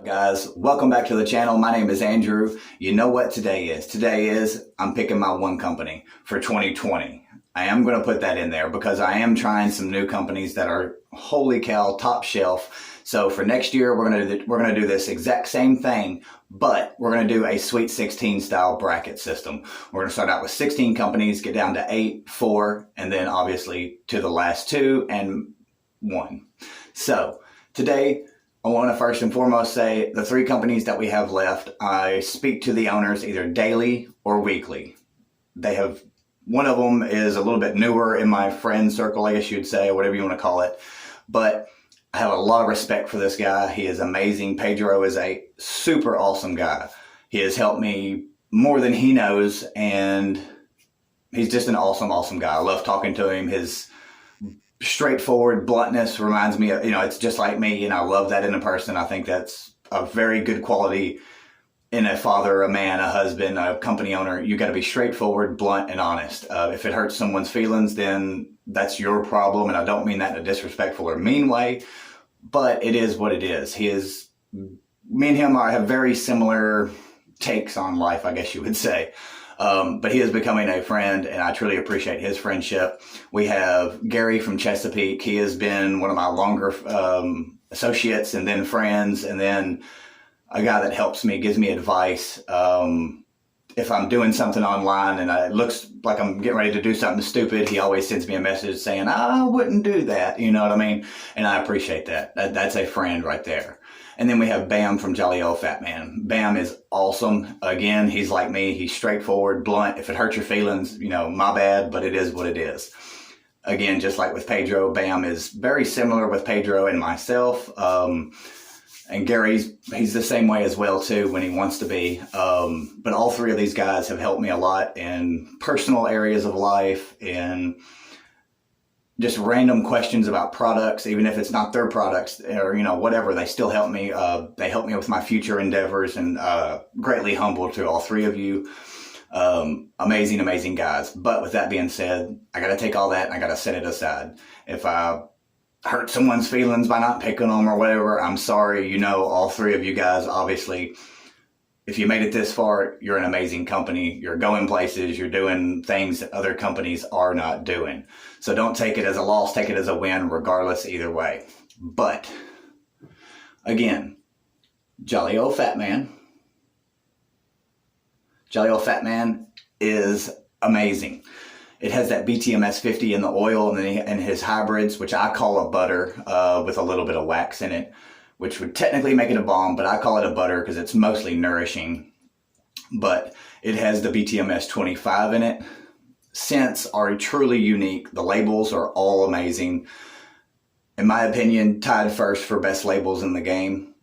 Guys, welcome back to the channel. My name is Andrew. You know what today is? Today is I'm picking my one company for 2020. I am going to put that in there because I am trying some new companies that are holy cow, top shelf. So for next year, we're going to do this exact same thing, but we're going to do a Sweet 16 style bracket system. We're going to start out with 16 companies, get down to 8, 4, and then obviously to the last 2 and 1. So today, I want to first and foremost say the 3 companies that we have left, I speak to the owners either daily or weekly. One of them is a little bit newer in my friend circle, I guess you'd say, or whatever you want to call it. But I have a lot of respect for this guy. He is amazing. Pedro is a super awesome guy. He has helped me more than he knows, and he's just an awesome, awesome guy. I love talking to him. His straightforward bluntness reminds me of, it's just like me, and I love that in a person. I think that's a very good quality in a father, a man, a husband, a company owner. You got to be straightforward, blunt, and honest. If it hurts someone's feelings, then that's your problem, and I don't mean that in a disrespectful or mean way, but it is what it is. Me and him have very similar takes on life, I guess you would say. But he is becoming a friend, and I truly appreciate his friendship. We have Gary from Chesapeake. He has been one of my longer associates, and then friends, and then a guy that helps me, gives me advice. If I'm doing something online and it looks like I'm getting ready to do something stupid, he always sends me a message saying, I wouldn't do that. You know what I mean? And I appreciate that. That's a friend right there. And then we have Bam from Jolly Old Fat Man. Bam is awesome. Again, he's like me. He's straightforward, blunt. If it hurts your feelings, my bad, but it is what it is. Again, just like with Pedro, Bam is very similar with Pedro and myself. And he's the same way as well, too, when he wants to be. But all 3 of these guys have helped me a lot in personal areas of life and just random questions about products, even if it's not their products or, whatever, they still help me. They help me with my future endeavors, and greatly humble to all 3 of you. Amazing, amazing guys. But with that being said, I got to take all that and I got to set it aside. If I hurt someone's feelings by not picking them or whatever, I'm sorry. All 3 of you guys, obviously, if you made it this far, you're an amazing company. You're going places. You're doing things that other companies are not doing. So don't take it as a loss. Take it as a win, regardless, either way. But, again, Jolly Old Fat Man. Jolly Old Fat Man is amazing. It has that BTMS 50 in the oil and his hybrids, which I call a butter with a little bit of wax in it, which would technically make it a balm, but I call it a butter because it's mostly nourishing. But it has the BTMS 25 in it. Scents are truly unique. The labels are all amazing. In my opinion, tied first for best labels in the game.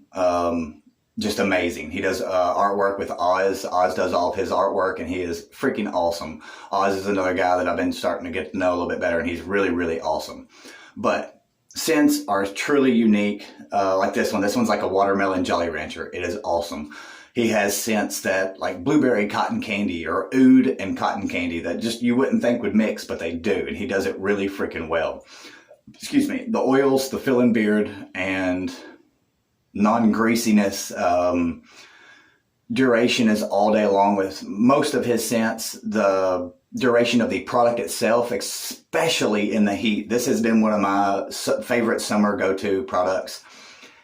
Just amazing. He does artwork with Oz. Oz does all of his artwork, and he is freaking awesome. Oz is another guy that I've been starting to get to know a little bit better, and he's really, really awesome. But scents are truly unique, like this one. This one's like a watermelon Jolly Rancher. It is awesome. He has scents that like blueberry cotton candy or oud and cotton candy that just you wouldn't think would mix, but they do, and he does it really freaking well. Excuse me. The oils, the fill-in beard, and non-greasiness, duration is all day long with most of his scents. The duration of the product itself, especially in the heat. This has been one of my favorite summer go-to products.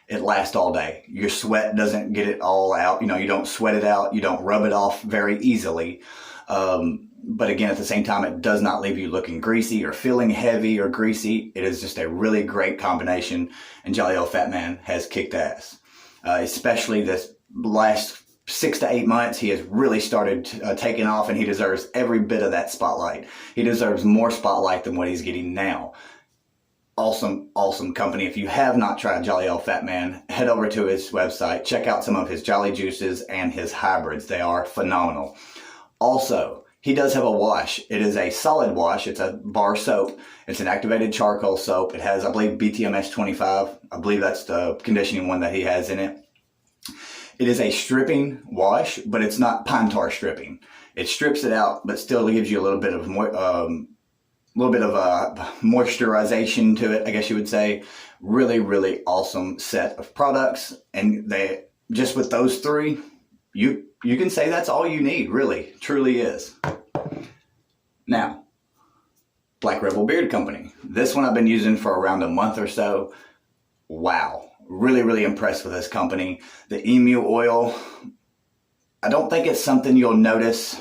It lasts all day. Your sweat doesn't get it all out. You don't sweat it out. You don't rub it off very easily. But again, at the same time, it does not leave you looking greasy or feeling heavy or greasy. It is just a really great combination, and Jolly Old Fat Man has kicked ass. Especially this last 6 to 8 months, he has really started taking off, and he deserves every bit of that spotlight. He deserves more spotlight than what he's getting now. Awesome, awesome company. If you have not tried Jolly Old Fat Man, head over to his website. Check out some of his Jolly Juices and his hybrids. They are phenomenal. Also, he does have a wash. It is a solid wash. It's a bar soap. It's an activated charcoal soap. It has, I believe, BTMS 25. I believe that's the conditioning one that he has in it. It is a stripping wash, but it's not pine tar stripping. It strips it out, but still gives you a little bit of moisturization to it, I guess you would say. Really, really awesome set of products, and they just with those three, you can say that's all you need, really, truly is. Now, Black Rebel Beard Company. This one I've been using for around a month or so. Wow. Really, really impressed with this company. The emu oil, I don't think it's something you'll notice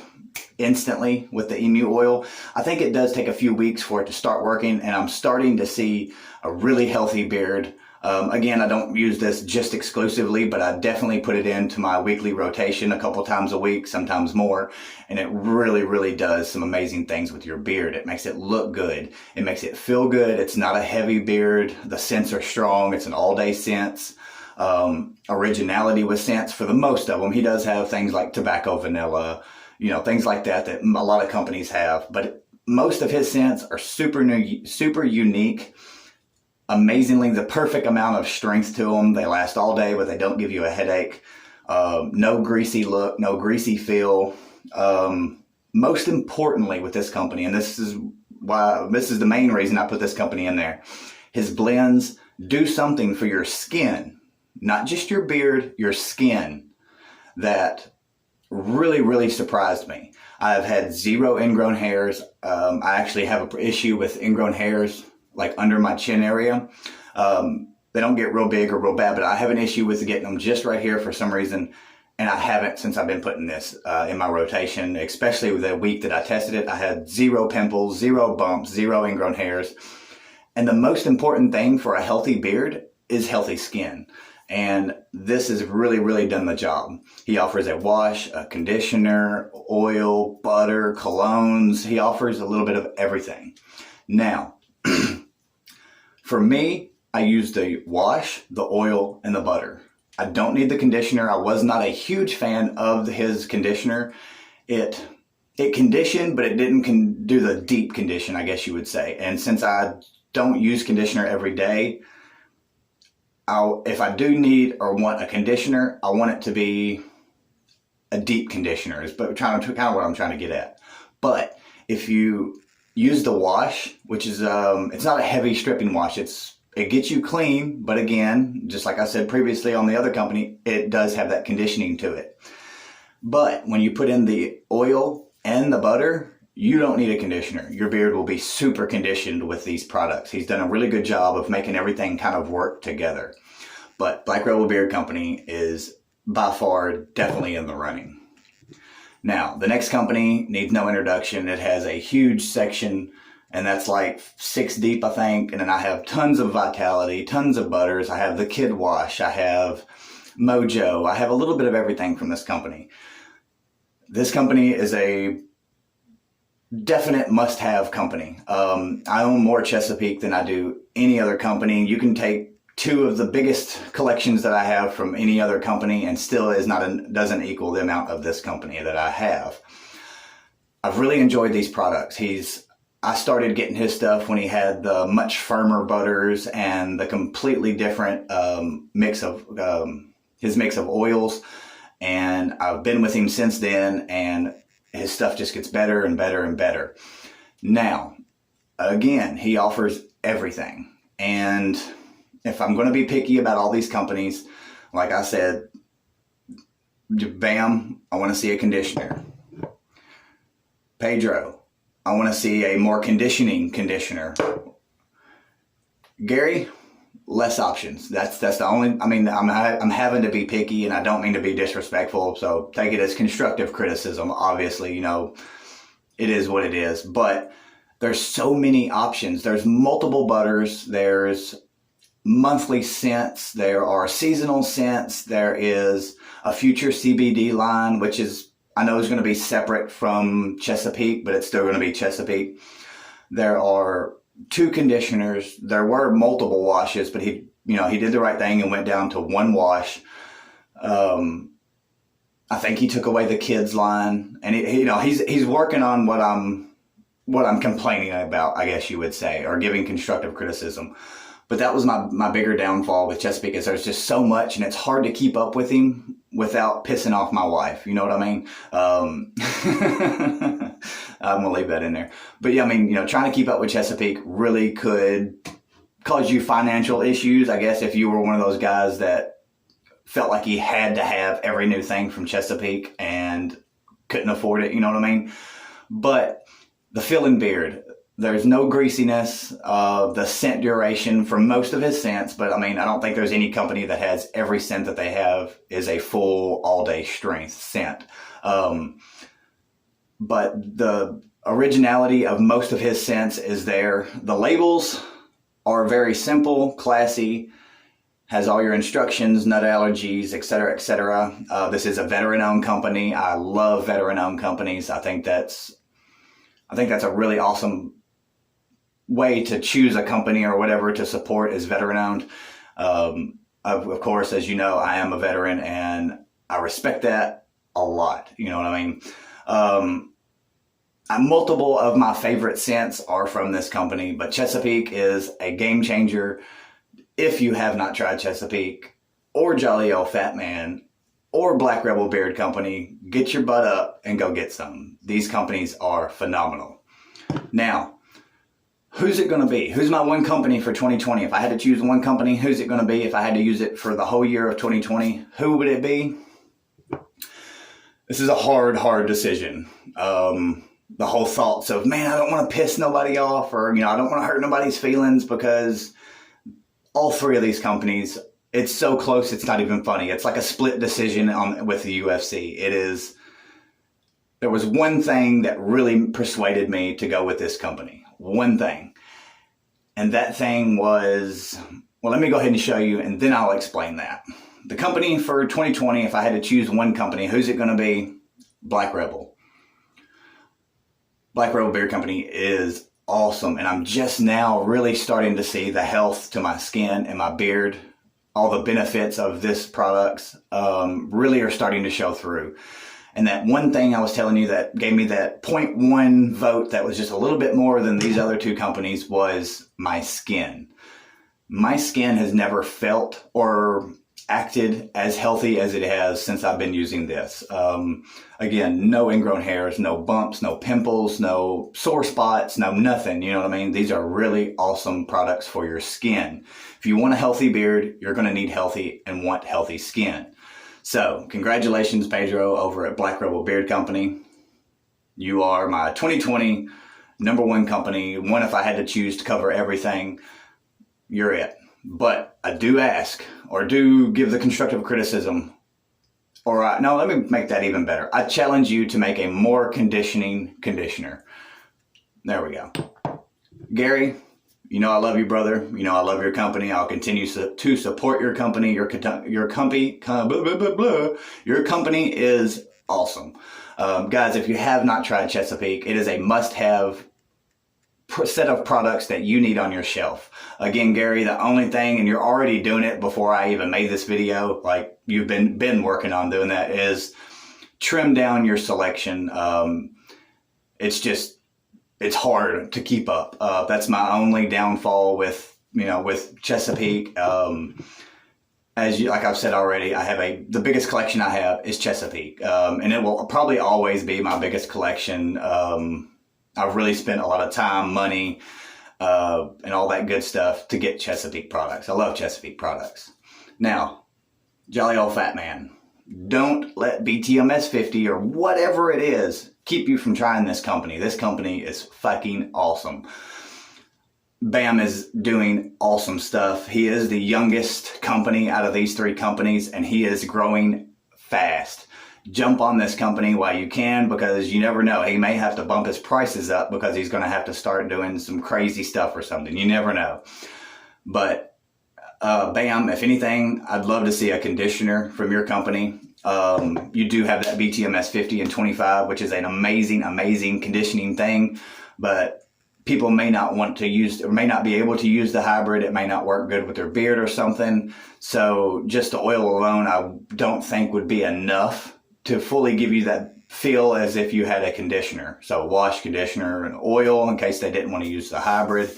instantly with the emu oil. I think it does take a few weeks for it to start working, and I'm starting to see a really healthy beard. Again, I don't use this just exclusively, but I definitely put it into my weekly rotation a couple times a week, sometimes more. And it really, really does some amazing things with your beard. It makes it look good. It makes it feel good. It's not a heavy beard. The scents are strong. It's an all-day scent. Originality with scents for the most of them. He does have things like tobacco, vanilla, things like that a lot of companies have. But most of his scents are super unique. Amazingly, the perfect amount of strength to them. They last all day, but they don't give you a headache. No greasy look, no greasy feel. Most importantly with this company, and this is the main reason I put this company in there, his blends do something for your skin, not just your beard, your skin, that really, really surprised me. I've had 0 ingrown hairs. I actually have an issue with ingrown hairs like under my chin area. They don't get real big or real bad, but I have an issue with getting them just right here for some reason. And I haven't since I've been putting this in my rotation, especially with the week that I tested it. I had 0 pimples, 0 bumps, 0 ingrown hairs. And the most important thing for a healthy beard is healthy skin. And this has really, really done the job. He offers a wash, a conditioner, oil, butter, colognes. He offers a little bit of everything. Now, for me, I use the wash, the oil, and the butter. I don't need the conditioner. I was not a huge fan of his conditioner. It conditioned, but it didn't do the deep condition, I guess you would say. And since I don't use conditioner every day, if I do need or want a conditioner, I want it to be a deep conditioner. Is kind of what I'm trying to get at. But if you use the wash, which is it's not a heavy stripping wash. It gets you clean, but again, just like I said previously on the other company, it does have that conditioning to it. But when you put in the oil and the butter, you don't need a conditioner. Your beard will be super conditioned with these products. He's done a really good job of making everything kind of work together. But Black Rebel Beard Company is by far definitely in the running. Now, the next company needs no introduction. It has a huge section, and that's like 6 deep, I think. And then I have tons of Vitality, tons of butters. I have the Kid Wash. I have Mojo. I have a little bit of everything from this company. This company is a definite must-have company. I own more Chesapeake than I do any other company. You can take 2 of the biggest collections that I have from any other company and still doesn't equal the amount of this company that I have. I've really enjoyed these products. I started getting his stuff when he had the much firmer butters and the completely different mix of oils, and I've been with him since then, and his stuff just gets better and better and better. Now, again, he offers everything, and if I'm going to be picky about all these companies, like I said, bam, I want to see a conditioner. Pedro, I want to see a more conditioning conditioner. Gary, less options. That's the only, I'm having to be picky, and I don't mean to be disrespectful, so take it as constructive criticism. Obviously, it is what it is, but there's so many options. There's multiple butters. There's monthly scents. There are seasonal scents. There is a future CBD line, which I know is going to be separate from Chesapeake, but it's still going to be Chesapeake. There are 2 conditioners. There were multiple washes, but he did the right thing and went down to 1 wash. I think he took away the kids line, and he's working on what I'm complaining about, I guess you would say, or giving constructive criticism. But that was my bigger downfall with Chesapeake, is there's just so much, and it's hard to keep up with him without pissing off my wife. You know what I mean? I'm gonna leave that in there. But yeah, trying to keep up with Chesapeake really could cause you financial issues, I guess, if you were one of those guys that felt like he had to have every new thing from Chesapeake and couldn't afford it, you know what I mean? But the feel and beard, there's no greasiness, the scent duration for most of his scents, but I mean, I don't think there's any company that has every scent that they have is a full all-day strength scent. But the originality of most of his scents is there. The labels are very simple, classy, has all your instructions, nut allergies, etc., etc. This is a veteran-owned company. I love veteran-owned companies. I think that's a really awesome way to choose a company or whatever to support is veteran-owned. Of course, as you know, I am a veteran and I respect that a lot. You know what I mean? Multiple of my favorite scents are from this company, but Chesapeake is a game changer. If you have not tried Chesapeake or Jolly Old Fat Man or Black Rebel Beard Company, get your butt up and go get some. These companies are phenomenal. Now, who's it going to be? Who's my one company for 2020? If I had to choose one company, who's it going to be? If I had to use it for the whole year of 2020, who would it be? This is a hard decision. The whole thoughts of, man, I don't want to piss nobody off, or, I don't want to hurt nobody's feelings, because all three of these companies, it's so close, it's not even funny. It's like a split decision with the UFC. There was one thing that really persuaded me to go with this company. One thing. And that thing was, well, let me go ahead and show you, and then I'll explain that. The company for 2020, if I had to choose one company, who's it going to be? Black Rebel. Black Rebel Beard Company is awesome, and I'm just now really starting to see the health to my skin and my beard. All the benefits of this products really are starting to show through. And that one thing I was telling you that gave me that 0.1 vote that was just a little bit more than these other two companies was my skin. My skin has never felt or acted as healthy as it has since I've been using this. Again, no ingrown hairs, no bumps, no pimples, no sore spots, no nothing. You know what I mean? These are really awesome products for your skin. If you want a healthy beard, you're going to need healthy and want healthy skin. So congratulations, Pedro, over at Black Rebel Beard Company. You are my 2020 number one company. One, if I had to choose to cover everything, you're it. But I do ask, or do give the constructive criticism, no, let me make that even better. I challenge you to make a more conditioning conditioner. There we go. Gary, you know I love you, brother. You know I love your company. I'll continue to support your company. Your company is awesome. Guys, if you have not tried Chesapeake, it is a must-have set of products that you need on your shelf. Again, Gary, the only thing, and you're already doing it before I even made this video, like you've been working on doing that, is trim down your selection. It's hard to keep up. That's my only downfall with Chesapeake. Like I've said already, the biggest collection I have is Chesapeake, and it will probably always be my biggest collection. I've really spent a lot of time, money, and all that good stuff to get Chesapeake products. I love Chesapeake products. Now, Jolly Old Fat Man, don't let BTMS 50 or whatever it is keep you from trying this company. This company is fucking awesome. Bam is doing awesome stuff. He is the youngest company out of these three companies, and he is growing fast. Jump on this company while you can, because you never know. He may have to bump his prices up because he's going to have to start doing some crazy stuff or something. You never know. But Bam, if anything, I'd love to see a conditioner from your company. You do have that BTMS 50 and 25, which is an amazing, amazing conditioning thing. But people may not want to use, or may not be able to use the hybrid. It may not work good with their beard or something. So just the oil alone, I don't think would be enough to fully give you that feel as if you had a conditioner. So wash, conditioner, and oil in case they didn't want to use the hybrid,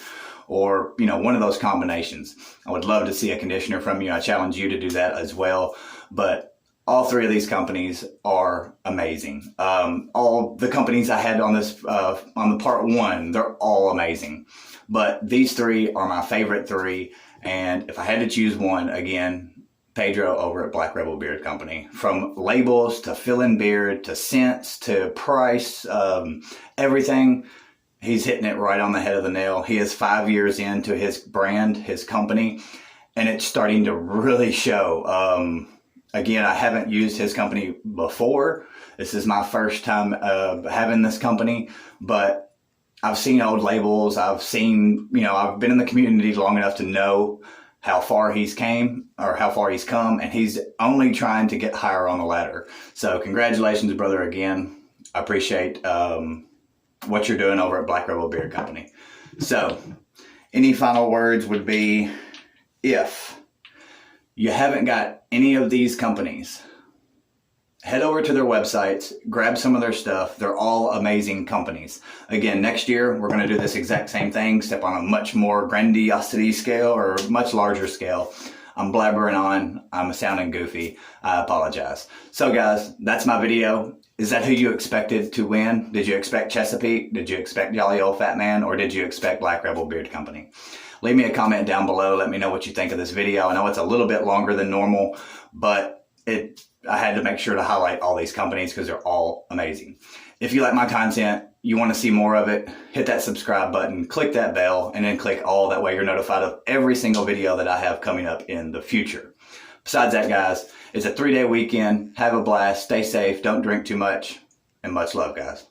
or one of those combinations. I would love to see a conditioner from you. I challenge you to do that as well. But all three of these companies are amazing. All the companies I had on this on the part one, they're all amazing. But these three are my favorite three. And if I had to choose one, again, Pedro over at Black Rebel Beard Company. From labels to fill-in beard to scents to price, everything, he's hitting it right on the head of the nail. He is 5 years into his brand, his company, and it's starting to really show. Again, I haven't used his company before. This is my first time having this company, but I've seen old labels. I've seen, I've been in the community long enough to know how far he's come, and he's only trying to get higher on the ladder. So congratulations, brother, again. I appreciate what you're doing over at Black Rebel Beard Company. So any final words would be, if you haven't got any of these companies, head over to their websites, grab some of their stuff. They're all amazing companies. Again, next year, we're going to do this exact same thing, except on a much more grandiosity scale or much larger scale. I'm blabbering on. I'm sounding goofy. I apologize. So guys, that's my video. Is that who you expected to win? Did you expect Chesapeake? Did you expect Jolly Old Fat Man? Or did you expect Black Rebel Beard Company? Leave me a comment down below. Let me know what you think of this video. I know it's a little bit longer than normal, but I had to make sure to highlight all these companies because they're all amazing. If you like my content, you want to see more of it, hit that subscribe button, click that bell, and then click all. That way you're notified of every single video that I have coming up in the future. Besides that, guys, it's a 3-day weekend. Have a blast. Stay safe. Don't drink too much. And much love, guys.